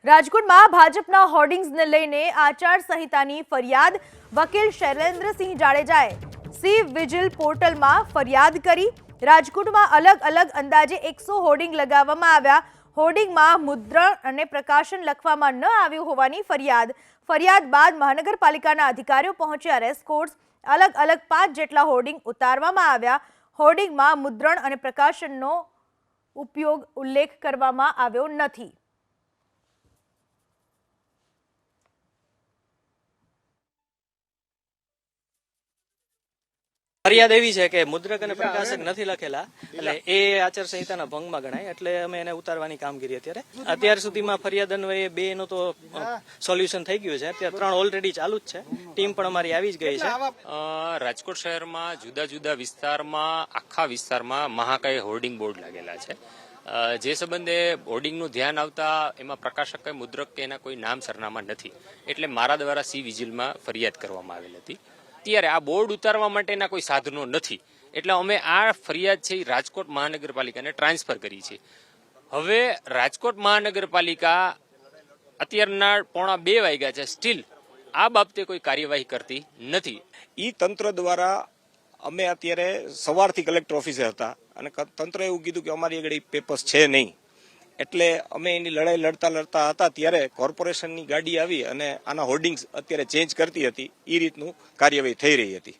રાજકોટમાં ભાજપના હોર્ડિંગ્સને લઈને આચારસંહિતાની ફરિયાદ વકીલ શૈલેન્દ્રસિંહ જાડેજાએ સી વિજિલ પોર્ટલમાં ફરિયાદ કરી। રાજકોટમાં અલગ અલગ અંદાજે 100 હોર્ડિંગ લગાવવામાં આવ્યા। હોર્ડિંગમાં મુદ્રણ અને પ્રકાશન લખવામાં ન આવ્યું હોવાની ફરિયાદ બાદ મહાનગરપાલિકાના અધિકારીઓ પહોંચ્યા। રેસકોર્સ અલગ અલગ 5 જેટલા હોર્ડિંગ ઉતારવામાં આવ્યા। હોર્ડિંગમાં મુદ્રણ અને પ્રકાશનનો ઉલ્લેખ કરવામાં આવ્યો નથી। ફરિયાદ એવી છે કે મુદ્રક અને પ્રકાશક નથી લખેલા, એટલે એ આચારસંહિતાના ભંગમાં ગણાય, એટલે અમે એને ઉતારવાની કામગીરી અત્યાર સુધીમાં ફરિયાદ અન્વયે 2 નું તો સોલ્યુશન થઈ ગયું છે। અત્યારે 3 ઓલરેડી ચાલુ જ છે, ટીમ પણ અમારી આવી જ ગઈ છે। રાજકોટ શહેરમાં જુદા જુદા વિસ્તારમાં, આખા વિસ્તારમાં મહાકાય હોર્ડિંગ બોર્ડ લાગેલા છે। જે સંબંધે હોર્ડિંગનું ધ્યાન આવતા એમાં પ્રકાશક કે મુદ્રક કે એના કોઈ નામ સરનામા નથી, એટલે મારા દ્વારા સી વિજિલમાં ફરિયાદ કરવામાં આવેલ હતી। ત્યારે આ બોર્ડ ઉતારવા માટેના કોઈ સાધનો નથી, એટલે અમે આ ફરિયાદ છે એ રાજકોટ મહાનગરપાલિકાને ટ્રાન્સફર કરી છે। હવે રાજકોટ મહાનગરપાલિકા અત્યારના 1:45 વાગ્યા છે, સ્ટીલ આ બાબતે કોઈ કાર્યવાહી કરતી નથી। ઈ તંત્ર દ્વારા અમે અત્યારે સવારથી કલેક્ટર ઓફિસે હતા અને તંત્રએ એવું કીધું કે અમારી આગળ પેપર્સ છે નહીં, એટલે અમે એની લડાઈ લડતા હતા ત્યારે કોર્પોરેશનની ગાડી આવી અને આના હોર્ડિંગ્સ અત્યારે ચેન્જ કરતી હતી। એ રીતનું કાર્યવાહી થઈ રહી હતી।